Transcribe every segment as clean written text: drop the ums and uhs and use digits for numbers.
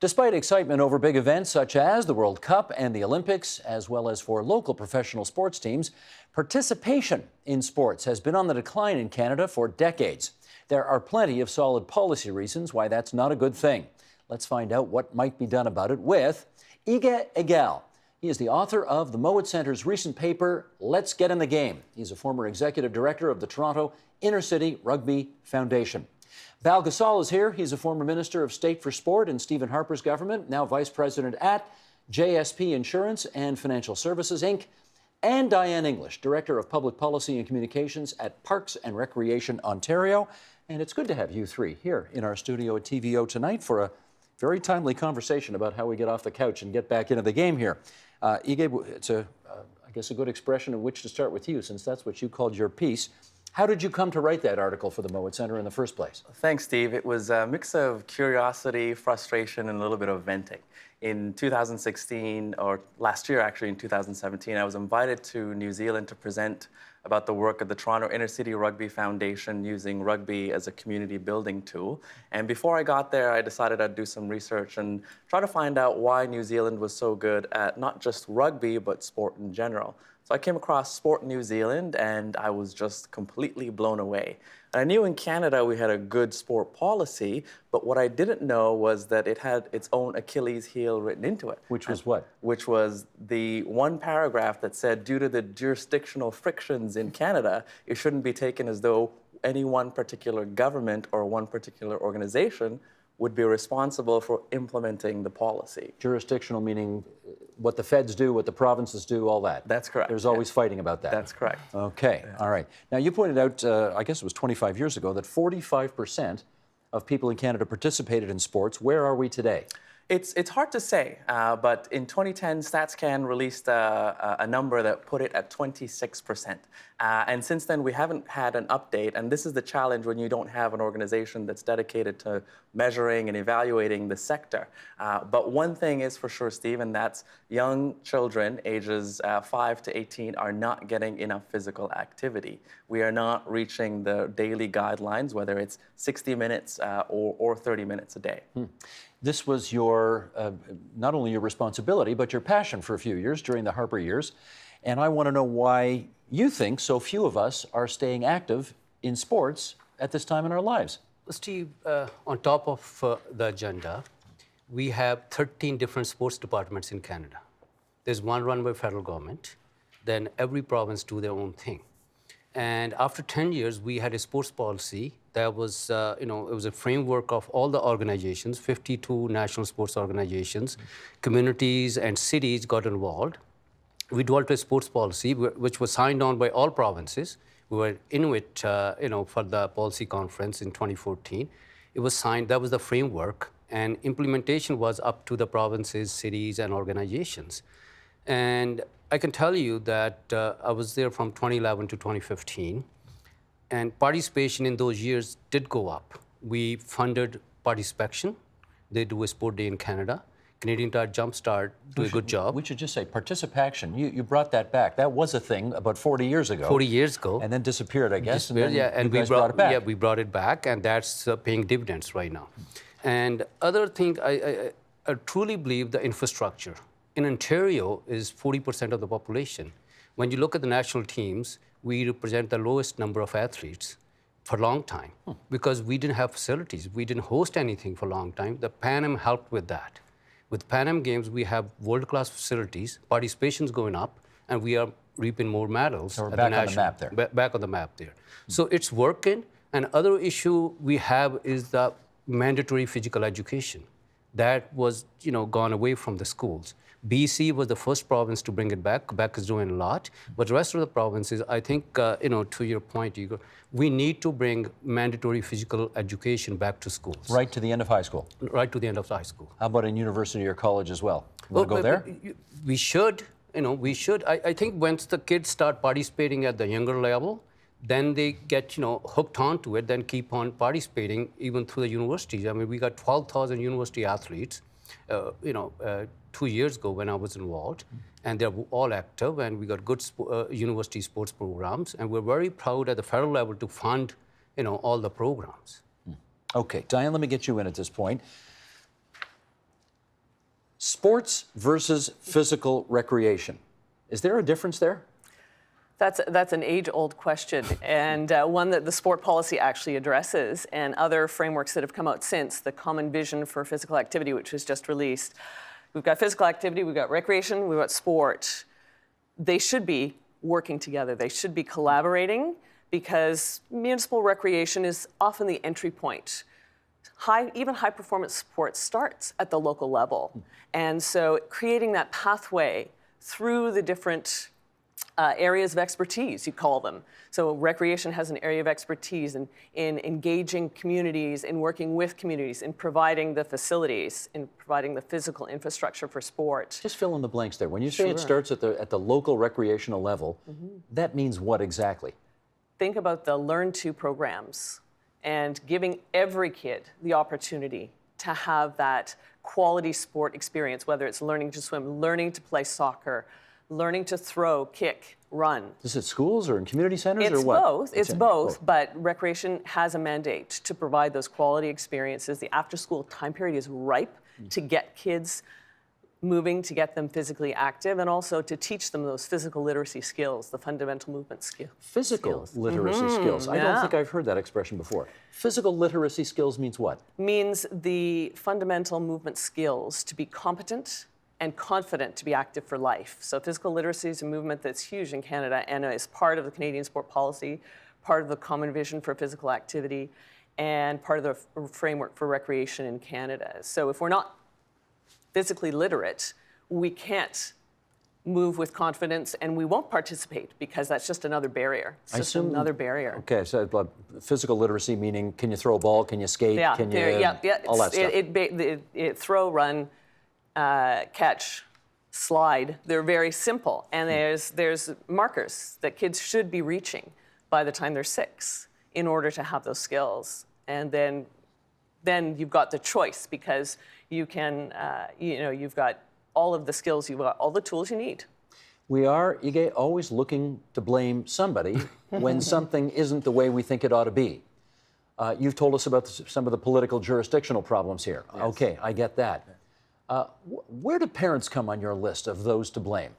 Despite excitement over big events such as the World Cup and the Olympics, as well as for local professional sports teams, participation in sports has been on the decline in Canada for decades. There are plenty of solid policy reasons why that's not a good thing. Let's find out what might be done about it with Ige Egal. He is the author of the Mowat Centre's recent paper, Let's Get in the Game. He's a former executive director of the Toronto Inner-City Rugby Foundation. Bal Gosal is here. He's a former Minister of State for Sport in Stephen Harper's government, now Vice President at JSP Insurance and Financial Services, Inc., and Diane English, Director of Public Policy and Communications at Parks and Recreation Ontario. And it's good to have you three here in our studio at TVO tonight for a very timely conversation about how we get off the couch and get back into the game here. Ige, it's I guess a good expression in which to start with you, since that's what you called your piece. How did you come to write that article for the Mowat Centre in the first place? Thanks, Steve. It was a mix of curiosity, frustration, and a little bit of venting. In 2016, or last year actually, in 2017, I was invited to New Zealand to present about the work of the Toronto Inner-City Rugby Foundation using rugby as a community building tool. And before I got there, I decided I'd do some research and try to find out why New Zealand was so good at not just rugby, but sport in general. So I came across Sport New Zealand, and I was just completely blown away. And I knew in Canada we had a good sport policy, but what I didn't know was that it had its own Achilles heel written into it. Which was what? Which was the one paragraph that said, due to the jurisdictional frictions in Canada, it shouldn't be taken as though any one particular government or one particular organization would be responsible for implementing the policy. Jurisdictional meaning what the feds do, what the provinces do, all that. That's correct. There's always fighting about that. That's correct. Okay, all right. Now, you pointed out, I guess it was 25 years ago, that 45% of people in Canada participated in sports. Where are we today? It's hard to say, but in 2010, StatsCan released a number that put it at 26%. And since then, we haven't had an update, and this is the challenge when you don't have an organization that's dedicated to measuring and evaluating the sector. But one thing is for sure, Steve, and that's young children ages 5 to 18 are not getting enough physical activity. We are not reaching the daily guidelines, whether it's 60 minutes or 30 minutes a day. This was your, not only your responsibility, but your passion for a few years during the Harper years. And I want to know why you think so few of us are staying active in sports at this time in our lives. Steve, on top of the agenda, we have 13 different sports departments in Canada. There's one run by federal government, then every province do their own thing. And after 10 years, we had a sports policy that was, it was a framework of all the organizations, 52 national sports organizations, communities and cities got involved. We developed a sports policy which was signed on by all provinces. We were in it, for the policy conference in 2014. It was signed, that was the framework, and implementation was up to the provinces, cities, and organizations. And I can tell you that I was there from 2011 to 2015, and participation in those years did go up. We funded participation. They do a sport day in Canada. Canadian Tire Jumpstart do a good job. We should just say participation. You brought that back. That was a thing about 40 years ago. 40 years ago. And then disappeared, I guess. Disappeared, yeah. And we brought it back. Yeah, we brought it back, and that's paying dividends right now. And other thing, I truly believe the infrastructure. In Ontario is 40% of the population. When you look at the national teams, we represent the lowest number of athletes for a long time because we didn't have facilities. We didn't host anything for a long time. The Pan Am helped with that. With Pan Am Games, we have world-class facilities, participation's going up, and we are reaping more medals. So we're back on the map there. Back on the map there. So it's working. And other issue we have is the mandatory physical education. That was, gone away from the schools. BC was the first province to bring it back. Quebec is doing a lot. But the rest of the provinces, I think, to your point, Igor, we need to bring mandatory physical education back to schools. Right to the end of high school? Right to the end of high school. How about in university or college as well? You want to go there? We should, we should. I think once the kids start participating at the younger level, then they get, hooked onto it, then keep on participating even through the universities. I mean, we got 12,000 university athletes, 2 years ago when I was involved, and they're all active, and we got good university sports programs, and we're very proud at the federal level to fund, all the programs. Okay, Diane, let me get you in at this point. Sports versus physical recreation. Is there a difference there? That's an age-old question, and one that the sport policy actually addresses, and other frameworks that have come out since, the Common Vision for Physical Activity, which was just released. We've got physical activity, we've got recreation, we've got sport. They should be working together. They should be collaborating, because municipal recreation is often the entry point. Even high-performance sport starts at the local level. And so creating that pathway through the different areas of expertise, you call them. So recreation has an area of expertise in engaging communities, in working with communities, in providing the facilities, in providing the physical infrastructure for sport. Just fill in the blanks there. When you say it starts at the local recreational level, that means what exactly? Think about the Learn To programs and giving every kid the opportunity to have that quality sport experience, whether it's learning to swim, learning to play soccer, learning to throw, kick, run. Is it schools or in community centers It's or what? both. It's both, but recreation has a mandate to provide those quality experiences. The after-school time period is ripe to get kids moving, to get them physically active, and also to teach them those physical literacy skills, the fundamental movement skills. Physical literacy skills. I don't think I've heard that expression before. Physical literacy skills means what? Means the fundamental movement skills to be competent and confident to be active for life. So physical literacy is a movement that's huge in Canada and is part of the Canadian sport policy, part of the Common Vision for Physical Activity, and part of the framework for recreation in Canada. So if we're not physically literate, we can't move with confidence, and we won't participate, because that's just another barrier. It's just another barrier. Okay, so physical literacy meaning, can you throw a ball, can you skate, can you, all that stuff. Throw, run, catch, slide. They're very simple, and there's markers that kids should be reaching by the time they're 6 in order to have those skills. And then you've got the choice, because you can, you've got all of the skills, you've got all the tools you need. We are, Ige, always looking to blame somebody when something isn't the way we think it ought to be. You've told us about some of the political jurisdictional problems here. Yes. Okay, I get that. Where do parents come on your list of those to blame?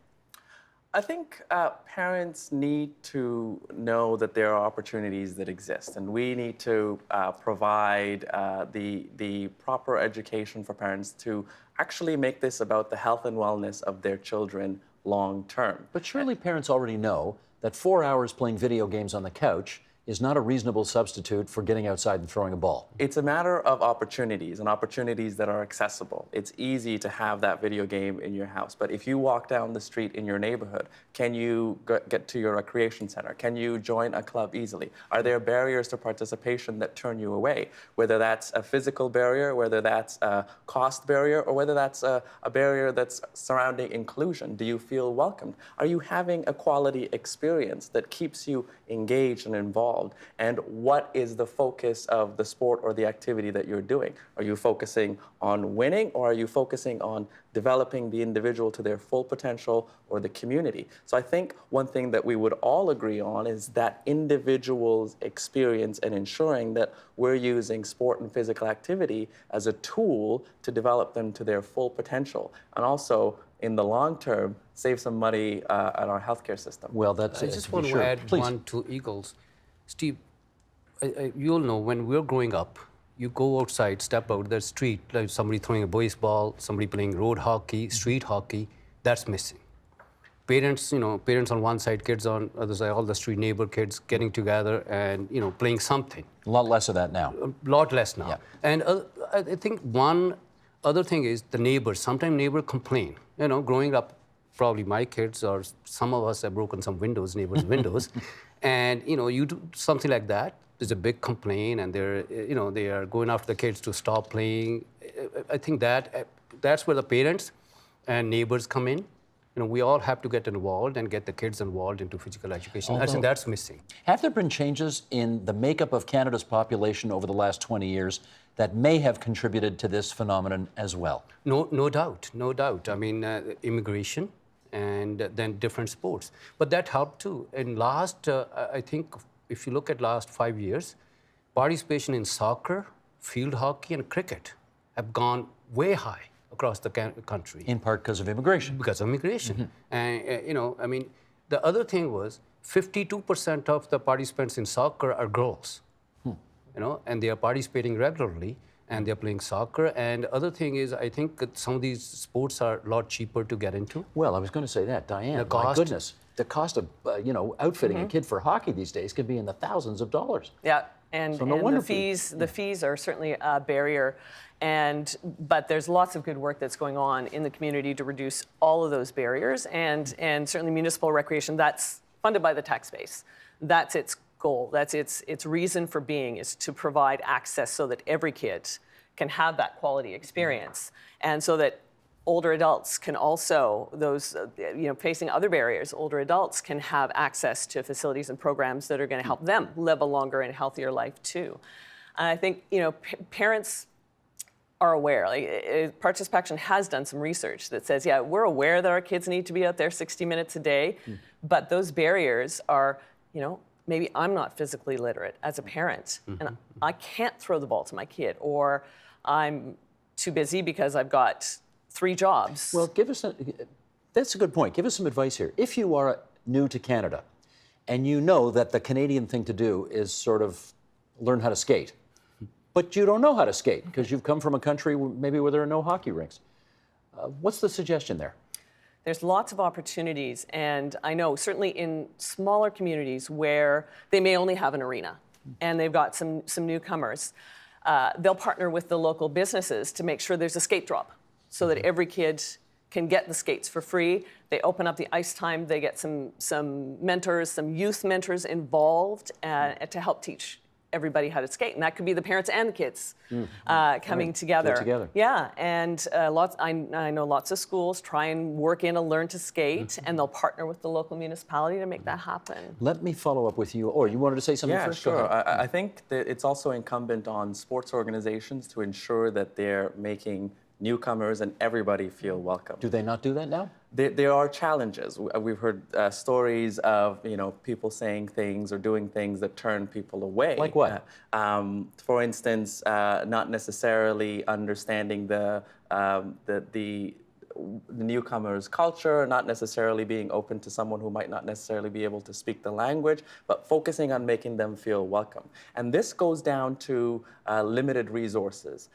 I think parents need to know that there are opportunities that exist, and we need to provide the proper education for parents to actually make this about the health and wellness of their children long term. But surely parents already know that 4 hours playing video games on the couch is not a reasonable substitute for getting outside and throwing a ball. It's a matter of opportunities, and opportunities that are accessible. It's easy to have that video game in your house, but if you walk down the street in your neighborhood, can you get to your recreation center? Can you join a club easily? Are there barriers to participation that turn you away? Whether that's a physical barrier, whether that's a cost barrier, or whether that's a barrier that's surrounding inclusion. Do you feel welcomed? Are you having a quality experience that keeps you engaged and involved? And what is the focus of the sport or the activity that you're doing? Are you focusing on winning, or are you focusing on developing the individual to their full potential, or the community? So I think one thing that we would all agree on is that individual's experience, and ensuring that we're using sport and physical activity as a tool to develop them to their full potential, and also in the long term save some money on our healthcare system. Well, I just want to add one to Eagles. Steve, you all know when we're growing up, you go outside, step out the street, like somebody throwing a baseball, somebody playing road hockey, street hockey, that's missing. Parents on one side, kids on the other side, all the street neighbor kids getting together and, playing something. A lot less of that now. A lot less now. Yeah. And I think one other thing is the neighbors. Sometimes neighbors complain. Growing up, probably my kids or some of us have broken some windows, neighbors' windows. And, you do something like that, there's a big complaint, and they are going after the kids to stop playing. I think that's where the parents and neighbors come in. We all have to get involved and get the kids involved into physical education. I think that's missing. Have there been changes in the makeup of Canada's population over the last 20 years that may have contributed to this phenomenon as well? No doubt. I mean, immigration, and then different sports. But that helped too. In last, I think, if you look at last 5 years, participation in soccer, field hockey, and cricket have gone way high. across the country. In part because of immigration. Because of immigration. And, the other thing was 52% of the participants in soccer are girls, and they are participating regularly and they're playing soccer. And the other thing is, I think that some of these sports are a lot cheaper to get into. Well, I was going to say that, Diane, The my cost- goodness, the cost of, outfitting a kid for hockey these days could be in the thousands of dollars. Yeah, and, So no and wonder the fees are certainly a barrier, but there's lots of good work that's going on in the community to reduce all of those barriers, and certainly municipal recreation, that's funded by the tax base. That's its goal. That's its reason for being, is to provide access so that every kid can have that quality experience, and so that older adults can also, those facing other barriers, older adults can have access to facilities and programs that are going to help them live a longer and healthier life too. And I think parents are aware. Participation has done some research that says, yeah, we're aware that our kids need to be out there 60 minutes a day, but those barriers are, maybe I'm not physically literate as a parent, and I can't throw the ball to my kid, or I'm too busy because I've got 3 jobs. Well, that's a good point. Give us some advice here. If you are new to Canada and you know that the Canadian thing to do is sort of learn how to skate, but you don't know how to skate because you've come from a country maybe where there are no hockey rinks, what's the suggestion there? There's lots of opportunities, and I know certainly in smaller communities where they may only have an arena and they've got some newcomers, they'll partner with the local businesses to make sure there's a skate drop, so that every kid can get the skates for free. They open up the ice time. They get some mentors, some youth mentors involved to help teach everybody how to skate. And that could be the parents and the kids coming together. Together. Yeah, and I know lots of schools try and work in a learn to skate, and they'll partner with the local municipality to make that happen. Let me follow up with you. Or you wanted to say something first? Sure. Go ahead. I think that it's also incumbent on sports organizations to ensure that they're making newcomers and everybody feel welcome. Do they not do that now? There are challenges. We've heard stories of people saying things or doing things that turn people away. Like what? For instance, not necessarily understanding the newcomer's culture, not necessarily being open to someone who might not necessarily be able to speak the language, but focusing on making them feel welcome. And this goes down to limited resources.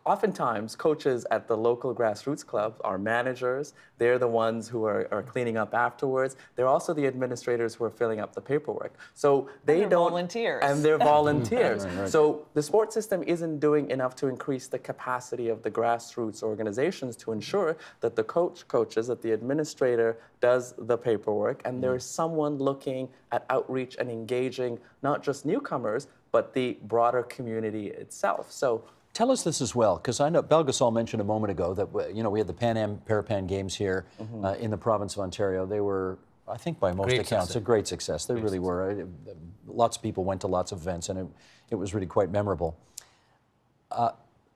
Oftentimes, coaches at the local grassroots clubs are managers. They're the ones who are cleaning up afterwards. They're also the administrators who are filling up the paperwork. So they're volunteers. And they're volunteers. Right. So the sports system isn't doing enough to increase the capacity of the grassroots organizations to ensure that the coaches, that the administrator does the paperwork, and there is someone looking at outreach and engaging not just newcomers, but the broader community itself. So tell us this as well, because I know Bal Gosal mentioned a moment ago that we had the Pan Am Parapan Games here in the province of Ontario. They were, I think, by most accounts, a great success. They really were. Lots of people went to lots of events, and it was really quite memorable.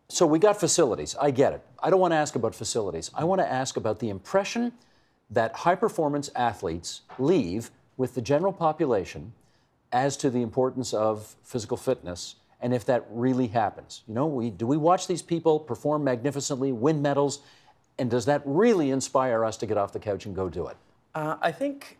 So we got facilities. I get it. I don't want to ask about facilities. I want to ask about the impression that high-performance athletes leave with the general population as to the importance of physical fitness, and if that really happens. Do we watch these people perform magnificently, win medals, and does that really inspire us to get off the couch and go do it? I think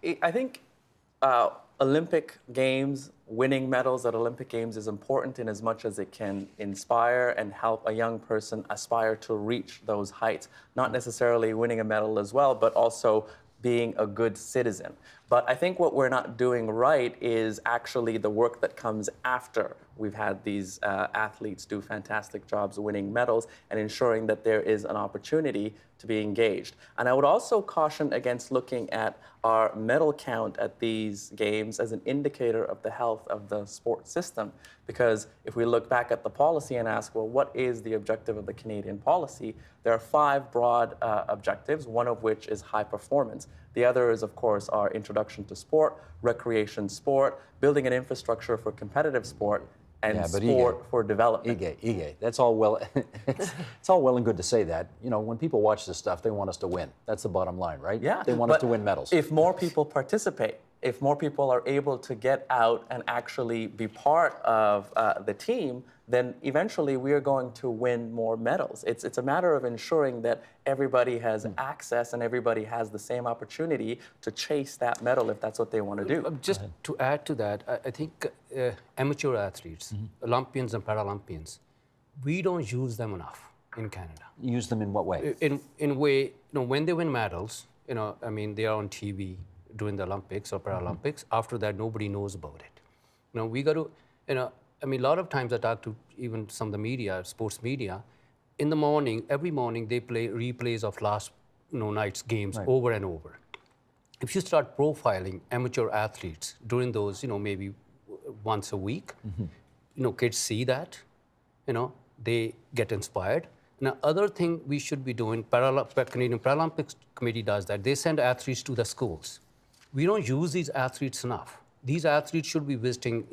Olympic Games, winning medals at Olympic Games is important in as much as it can inspire and help a young person aspire to reach those heights. Not necessarily winning a medal as well, but also being a good citizen. But I think what we're not doing right is actually the work that comes after we've had these athletes do fantastic jobs winning medals and ensuring that there is an opportunity to be engaged. And I would also caution against looking at our medal count at these games as an indicator of the health of the sports system. Because if we look back at the policy and ask, well, what is the objective of the Canadian policy? There are 5 broad objectives, one of which is high performance. The others, of course, are introduction to sport, recreation sport, building an infrastructure for competitive sport, and sport for development. Ige, that's all well. It's all well and good to say that. When people watch this stuff, they want us to win. That's the bottom line, right? Yeah. They want us to win medals. If more people participate, if more people are able to get out and actually be part of the team, then eventually we are going to win more medals. It's a matter of ensuring that everybody has access and everybody has the same opportunity to chase that medal if that's what they want to do. Just to add to that, I think amateur athletes, Olympians and Paralympians, we don't use them enough in Canada. Use them in what way? In a way, when they win medals, they are on TV during the Olympics or Paralympics. After that, nobody knows about it. We got to, a lot of times I talk to even some of the media, sports media. In the morning, every morning, they play replays of last night's games over and over. If you start profiling amateur athletes during those, maybe once a week, kids see that, they get inspired. Now, other thing we should be doing, Canadian Paralympics Committee does that. They send athletes to the schools. We don't use these athletes enough. These athletes should be visiting,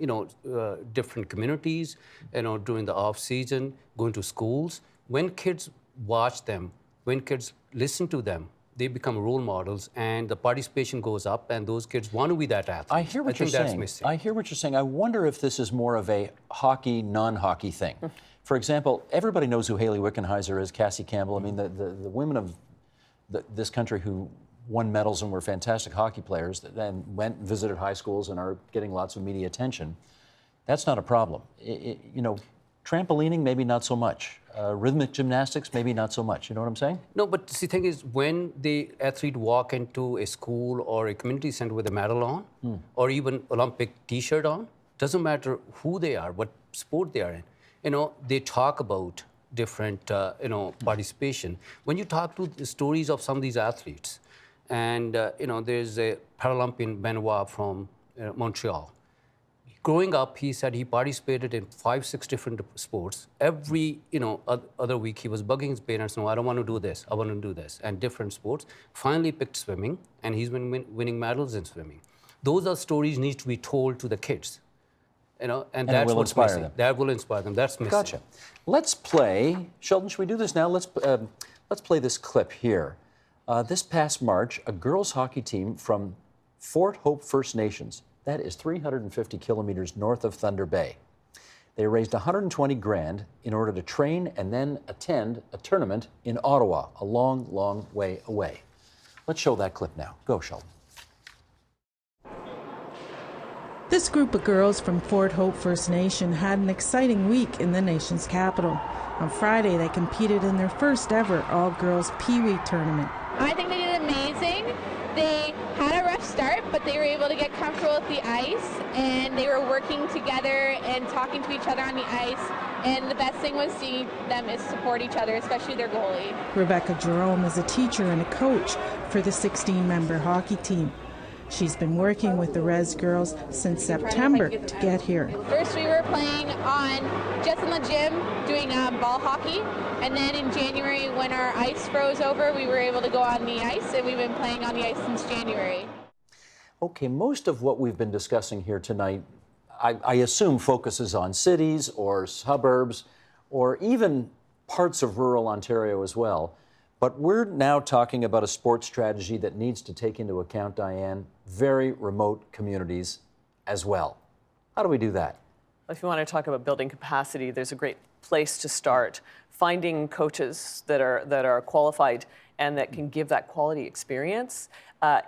different communities, during the off season, going to schools. When kids watch them, when kids listen to them, they become role models, and the participation goes up, and those kids want to be that athlete. I hear what you're saying. I hear what you're saying. I wonder if this is more of a hockey, non-hockey thing. For example, everybody knows who Hayley Wickenheiser is, Cassie Campbell. I mean, the women of this country who won medals and were fantastic hockey players, then went and visited high schools and are getting lots of media attention. That's not a problem. Trampolining, maybe not so much. Rhythmic gymnastics, maybe not so much. You know what I'm saying? No, but the thing is, when the athlete walk into a school or a community center with a medal on, or even Olympic T-shirt on, doesn't matter who they are, what sport they are in. They talk about different, participation. When you talk to the stories of some of these athletes, and, there's a Paralympian Benoit from Montreal. Growing up, he said he participated in 5-6 different sports. Every, other week, he was bugging his parents, no, I don't want to do this, I want to do this, and different sports. Finally picked swimming, and he's been winning medals in swimming. Those are stories need to be told to the kids. And that's what's missing. Them. That will inspire them. That's missing. Gotcha. Let's play, Sheldon, should we do this now? Let's play this clip here. This past March, a girls hockey team from Fort Hope First Nations, that is 350 kilometers north of Thunder Bay. They raised 120 grand in order to train and then attend a tournament in Ottawa, a long, long way away. Let's show that clip now. Go, Sheldon. This group of girls from Fort Hope First Nation had an exciting week in the nation's capital. On Friday, they competed in their first ever all-girls Pee-wee tournament. I think they did amazing. They had a rough start, but they were able to get comfortable with the ice, and they were working together and talking to each other on the ice. And the best thing was seeing them is support each other, especially their goalie. Rebecca Jerome is a teacher and a coach for the 16-member hockey team. She's been working with the Res girls since September to get here. First, we were playing just in the gym, doing ball hockey. And then in January, when our ice froze over, we were able to go on the ice, and we've been playing on the ice since January. Okay, most of what we've been discussing here tonight, I assume focuses on cities or suburbs or even parts of rural Ontario as well. But we're now talking about a sports strategy that needs to take into account, Diane, very remote communities as well. How do we do that? If you want to talk about building capacity, there's a great place to start. Finding coaches that are qualified and that can give that quality experience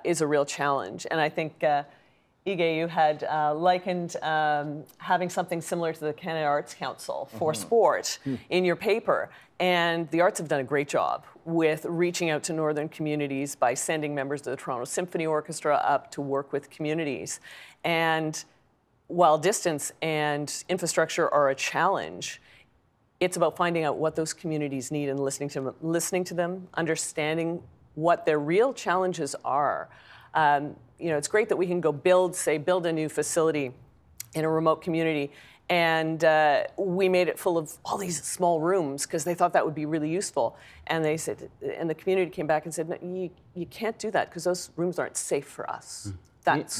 is a real challenge. And I think, Ige, you had likened having something similar to the Canada Arts Council for sport in your paper. And the arts have done a great job with reaching out to northern communities by sending members of the Toronto Symphony Orchestra up to work with communities. And while distance and infrastructure are a challenge, it's about finding out what those communities need and listening to them, understanding what their real challenges are. It's great that we can go build a new facility in a remote community, and we made it full of all these small rooms because they thought that would be really useful. And they said, and the community came back and said, no, you can't do that because those rooms aren't safe for us.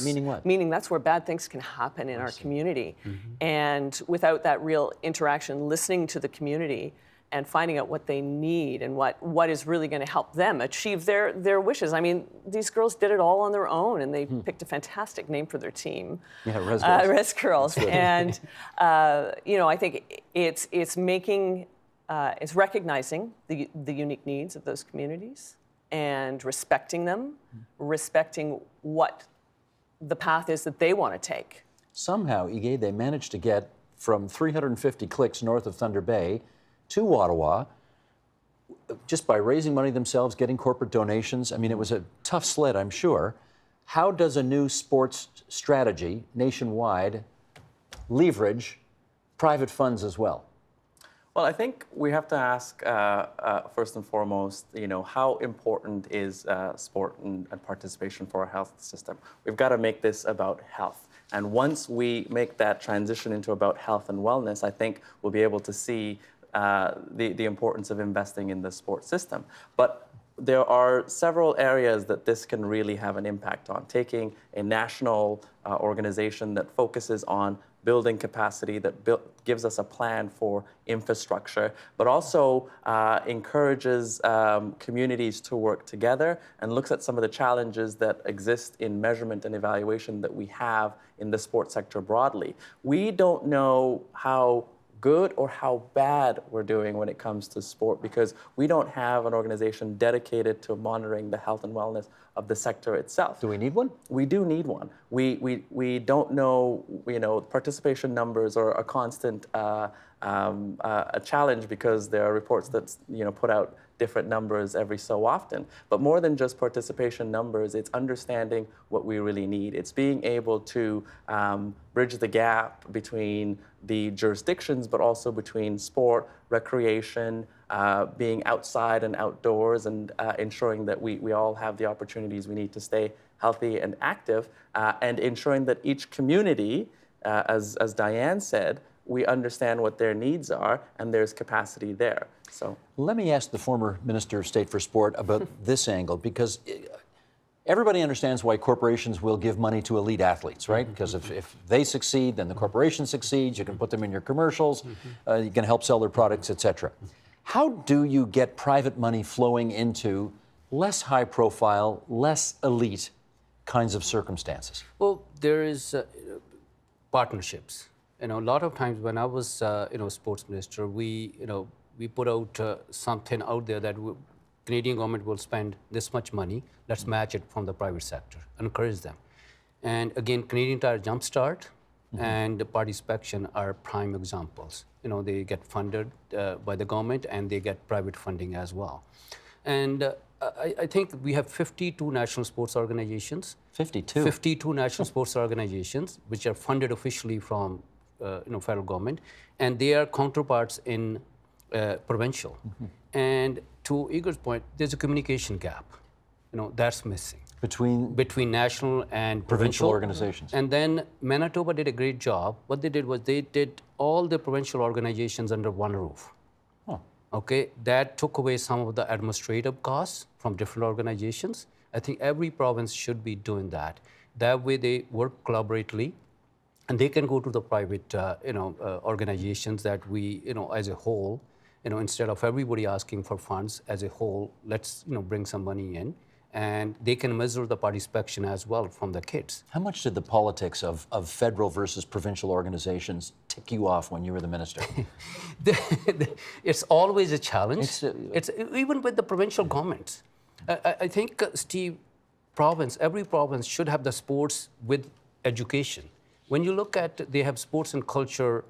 Meaning what? Meaning that's where bad things can happen in our community. And without that real interaction, listening to the community, and finding out what they need and what is really going to help them achieve their wishes. I mean, these girls did it all on their own, and they picked a fantastic name for their team. Yeah, Res Girls. Res Girls. And, I think it's making, it's recognizing the unique needs of those communities and respecting them, respecting what the path is that they want to take. Somehow, Ige, they managed to get from 350 clicks north of Thunder Bay to Ottawa just by raising money themselves, getting corporate donations. I mean, it was a tough sled, I'm sure. How does a new sports strategy nationwide leverage private funds as well? Well, I think we have to ask first and foremost, how important is sport and participation for our health system? We've got to make this about health. And once we make that transition into about health and wellness, I think we'll be able to see the importance of investing in the sports system. But there are several areas that this can really have an impact on. Taking a national organization that focuses on building capacity, that gives us a plan for infrastructure, but also encourages communities to work together and looks at some of the challenges that exist in measurement and evaluation that we have in the sports sector broadly. We don't know how good or how bad we're doing when it comes to sport because we don't have an organization dedicated to monitoring the health and wellness of the sector itself. Do we need one? We do need one. We don't know, participation numbers are a constant a challenge because there are reports that, put out different numbers every so often. But more than just participation numbers, it's understanding what we really need. It's being able to bridge the gap between the jurisdictions, but also between sport, recreation, being outside and outdoors, and ensuring that we all have the opportunities we need to stay healthy and active, and ensuring that each community, as Diane said, we understand what their needs are and there's capacity there. So let me ask the former Minister of State for Sport about this angle, because everybody understands why corporations will give money to elite athletes, right? Because if they succeed, then the corporation succeeds. You can put them in your commercials. You can help sell their products, etc. How do you get private money flowing into less high profile, less elite kinds of circumstances? Well, there is partnerships. A lot of times when I was, sports minister, we put out something out there that Canadian government will spend this much money. Let's match it from the private sector, encourage them. And again, Canadian Tire Jumpstart and the participation are prime examples. They get funded by the government and they get private funding as well. And I think we have 52 national sports organizations. 52? 52 national sports organizations, which are funded officially from federal government, and they are counterparts in provincial. And to Igor's point, there's a communication gap. That's missing. Between national and provincial organizations. And then Manitoba did a great job. What they did was they did all the provincial organizations under one roof. Oh. Okay, that took away some of the administrative costs from different organizations. I think every province should be doing that. That way they work collaboratively, and they can go to the private, organizations that we, as a whole, instead of everybody asking for funds as a whole, let's, bring some money in, and they can measure the participation as well from the kids. How much did the politics of federal versus provincial organizations tick you off when you were the minister? It's always a challenge. It's even with the provincial governments. I think, Steve, every province should have the sports with education. When you look at, they have sports and culture,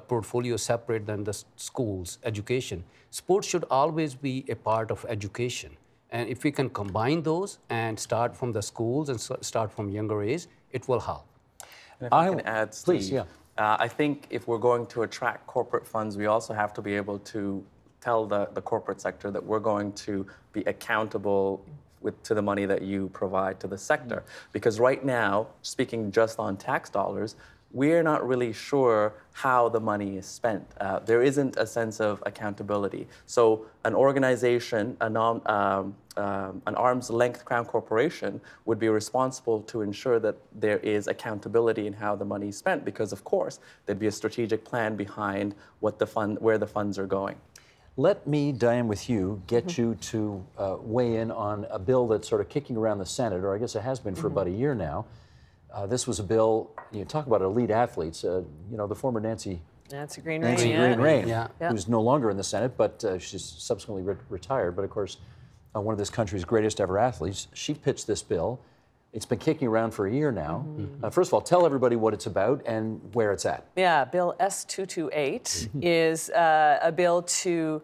portfolio separate than the schools, education. Sports should always be a part of education. And if we can combine those and start from the schools and start from younger age, it will help. And if I can add, Steve, please, yeah. I think if we're going to attract corporate funds, we also have to be able to tell the corporate sector that we're going to be accountable to the money that you provide to the sector. Because right now, speaking just on tax dollars, we're not really sure how the money is spent. There isn't a sense of accountability. So an organization, an arm's length Crown Corporation would be responsible to ensure that there is accountability in how the money is spent, because of course, there'd be a strategic plan behind where the funds are going. Let me, Diane, with you, get you to weigh in on a bill that's sort of kicking around the Senate, or I guess it has been for about a year now. This was a bill, you talk about elite athletes, you know, the former Nancy Green Rain, Yeah. who's no longer in the Senate, but she's subsequently retired, but of course, one of this country's greatest ever athletes. She pitched this bill. It's been kicking around for a year now. First of all, tell everybody what it's about and where it's at. Yeah, Bill S228 is a bill to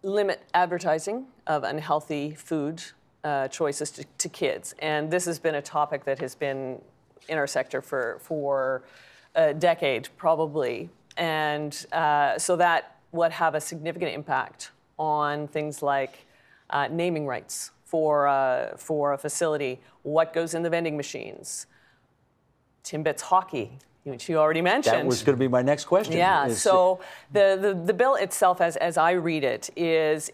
limit advertising of unhealthy food choices to kids. And this has been a topic that has been in our sector for a decade, probably. And so that would have a significant impact on things like naming rights for a facility, what goes in the vending machines, Timbits hockey, which you already mentioned. That was going to be my next question. Yeah, so the bill itself, as I read it, is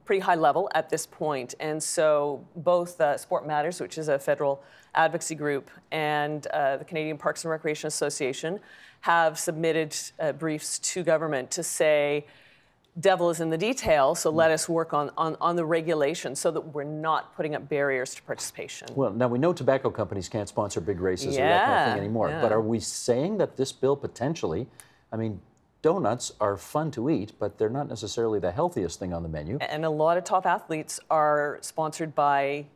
pretty high level at this point. And so both Sport Matters, which is a federal advocacy group, and the Canadian Parks and Recreation Association have submitted briefs to government to say, devil is in the detail, so let us work on the regulation so that we're not putting up barriers to participation. Well, now we know tobacco companies can't sponsor big races or that kind of thing anymore, but are we saying that this bill potentially, I mean, donuts are fun to eat, but they're not necessarily the healthiest thing on the menu. And a lot of top athletes are sponsored by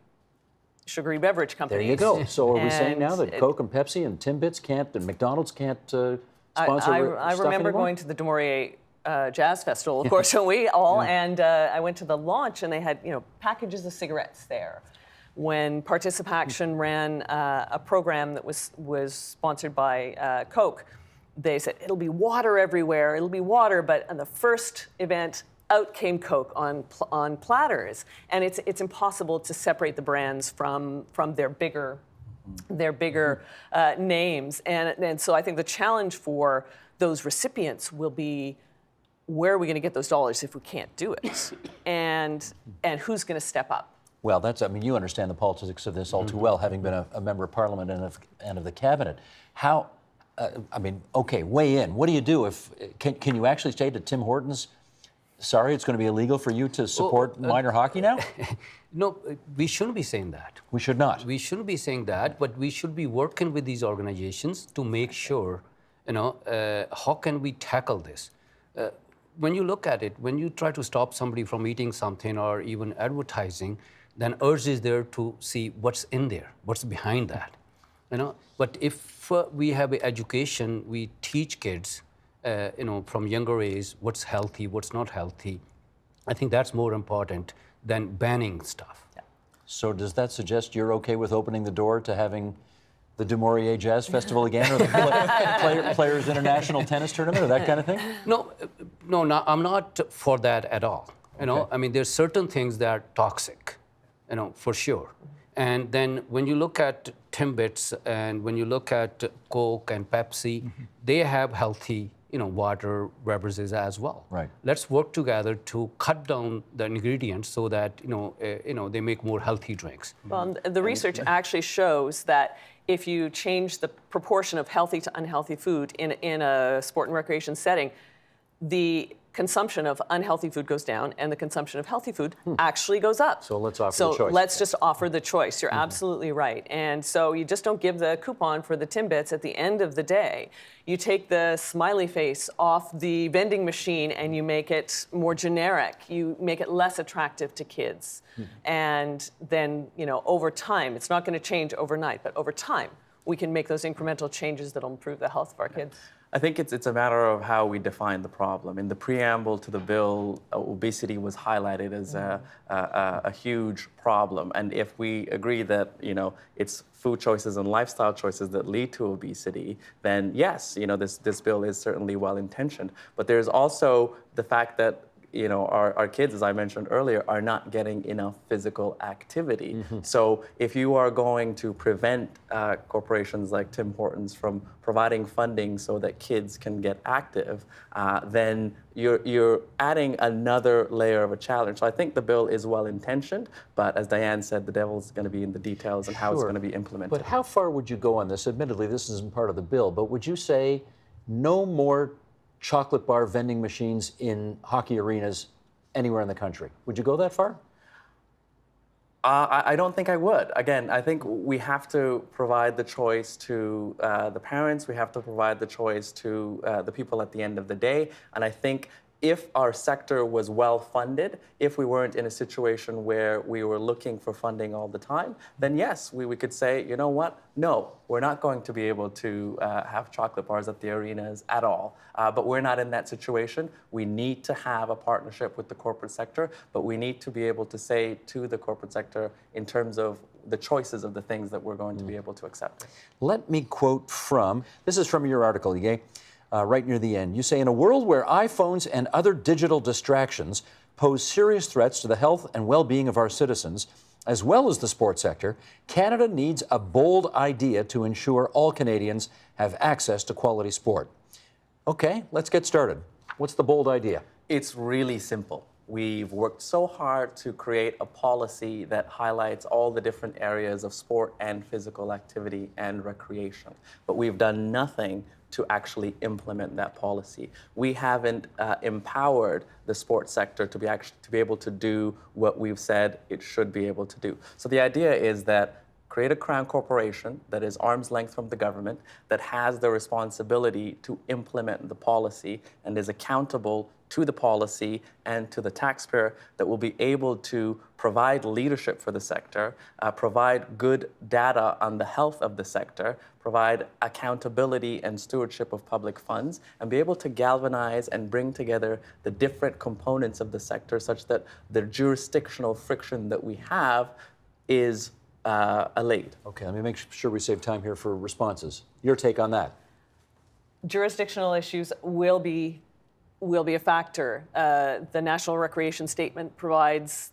sugary beverage companies. There you go. So are we saying now that Coke and Pepsi and Timbits can't, and McDonald's can't sponsor I stuff remember anymore? going to the Du Maurier Jazz Festival, of course, we all, and I went to the launch, and they had, you know, packages of cigarettes there. When Participation ran a program that was sponsored by Coke, they said, it'll be water everywhere, it'll be water, but on the first event, out came Coke on platters. And it's impossible to separate the brands from their bigger names. And so I think the challenge for those recipients will be, where are we going to get those dollars if we can't do it? And who's going to step up? Well, that's, I mean, you understand the politics of this all too well, having been a member of Parliament and of the Cabinet. How, I mean, okay, weigh in. What do you do if, can you actually say to Tim Hortons, sorry, it's going to be illegal for you to support minor hockey now? No, we shouldn't be saying that. We should not. We shouldn't be saying that, but we should be working with these organizations to make sure, you know, how can we tackle this? When you look at it, when you try to stop somebody from eating something or even advertising, then urge is there to see what's in there, what's behind that, you know. But if we have an education, we teach kids, you know, from younger age, what's healthy, what's not healthy. I think that's more important than banning stuff. Yeah. So does that suggest you're okay with opening the door to having the Du Maurier Jazz Festival again, or the Players International Tennis Tournament, or that kind of thing? No, I'm not for that at all. You know, I mean, there's certain things that are toxic, you know, for sure. And then when you look at Timbits and when you look at Coke and Pepsi, they have healthy, you know, water beverages as well. Right. Let's work together to cut down the ingredients so that, you know, they make more healthy drinks. Well, the research actually shows that if you change the proportion of healthy to unhealthy food in a sport and recreation setting, the consumption of unhealthy food goes down and the consumption of healthy food actually goes up. So let's offer the choice. So let's just offer the choice. You're absolutely right. And so you just don't give the coupon for the Timbits at the end of the day. You take the smiley face off the vending machine and you make it more generic. You make it less attractive to kids. And then, you know, over time, it's not going to change overnight, but over time, we can make those incremental changes that'll improve the health of our kids. I think it's a matter of how we define the problem. In the preamble to the bill, obesity was highlighted as a huge problem. And if we agree that, you know, it's food choices and lifestyle choices that lead to obesity, then yes, you know, this bill is certainly well-intentioned. But there's also the fact that, you know, our kids, as I mentioned earlier, are not getting enough physical activity. So if you are going to prevent corporations like Tim Hortons from providing funding so that kids can get active, then you're adding another layer of a challenge. So I think the bill is well-intentioned, but as Diane said, the devil's going to be in the details and how it's going to be implemented. But how far would you go on this? Admittedly, this isn't part of the bill, but would you say no more chocolate bar vending machines in hockey arenas anywhere in the country. Would you go that far? I don't think I would. Again, I think we have to provide the choice to the parents. We have to provide the choice to the people at the end of the day. And I think if our sector was well funded, if we weren't in a situation where we were looking for funding all the time, then yes, we could say, you know what? No, we're not going to be able to have chocolate bars at the arenas at all. But we're not in that situation. We need to have a partnership with the corporate sector, but we need to be able to say to the corporate sector in terms of the choices of the things that we're going to be able to accept. Let me quote from, this is from your article, Ige. Right near the end. You say, in a world where iPhones and other digital distractions pose serious threats to the health and well-being of our citizens, as well as the sports sector, Canada needs a bold idea to ensure all Canadians have access to quality sport. Okay, let's get started. What's the bold idea? It's really simple. We've worked so hard to create a policy that highlights all the different areas of sport and physical activity and recreation. But we've done nothing to actually implement that policy. We haven't empowered the sports sector to be able to do what we've said it should be able to do. So the idea is that create a crown corporation that is arm's length from the government, that has the responsibility to implement the policy and is accountable to the policy and to the taxpayer, that will be able to provide leadership for the sector, provide good data on the health of the sector, provide accountability and stewardship of public funds, and be able to galvanize and bring together the different components of the sector such that the jurisdictional friction that we have is allayed. Okay, let me make sure we save time here for responses. Your take on that? Jurisdictional issues will be a factor. The National Recreation Statement provides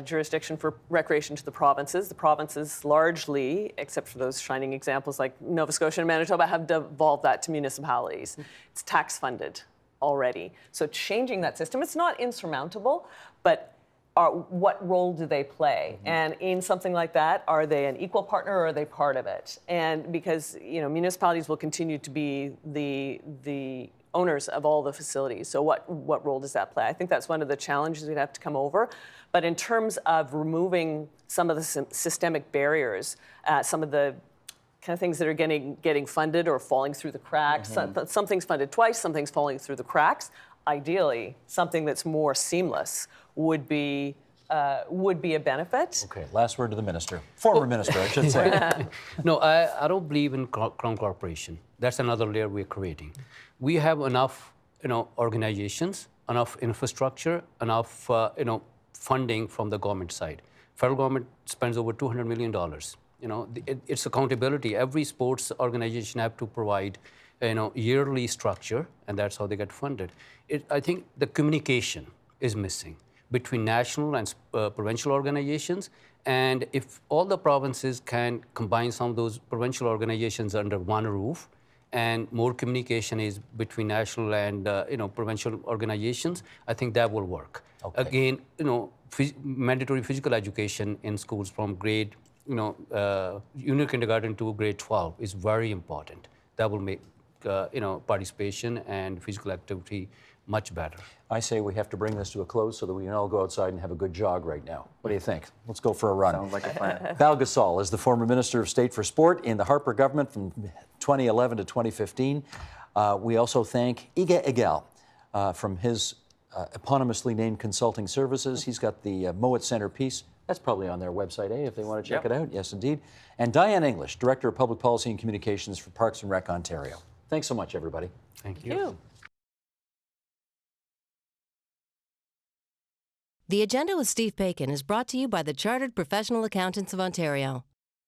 jurisdiction for recreation to the provinces. The provinces largely, except for those shining examples like Nova Scotia and Manitoba, have devolved that to municipalities. It's tax funded already. So changing that system, it's not insurmountable, but what role do they play? And in something like that, are they an equal partner or are they part of it? And because municipalities will continue to be the owners of all the facilities. So what role does that play? I think that's one of the challenges we'd have to come over. But in terms of removing some of the systemic barriers, some of the kind of things that are getting funded or falling through the cracks, some things funded twice, some things falling through the cracks, ideally, something that's more seamless would be a benefit. Okay, last word to the minister. Former minister, I should say. No, I don't believe in crown corporation. That's another layer we're creating. We have enough, organizations, enough infrastructure, enough, funding from the government side. Federal government spends over $200 million. It's accountability. Every sports organization have to provide, yearly structure, and that's how they get funded. I think the communication is missing between national and provincial organizations. And if all the provinces can combine some of those provincial organizations under one roof, and more communication is between national and provincial organizations, I think that will work. Okay. Again, mandatory physical education in schools from grade, junior kindergarten to grade 12 is very important. That will make participation and physical activity much better. I say we have to bring this to a close so that we can all go outside and have a good jog right now. What do you think? Let's go for a run. Sounds like a plan. Bal Gosal is the former Minister of State for Sport in the Harper government from 2011 to 2015. We also thank Ige Egal from his eponymously named consulting services. He's got the Mowat Centre piece. That's probably on their website, if they want to check it out. Yes, indeed. And Diane English, Director of Public Policy and Communications for Parks and Rec Ontario. Thanks so much, everybody. Thank you. The Agenda with Steve Bacon is brought to you by the Chartered Professional Accountants of Ontario,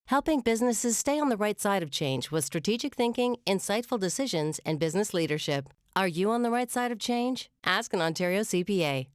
helping businesses stay on the right side of change with strategic thinking, insightful decisions, and business leadership. Are you on the right side of change? Ask an Ontario CPA.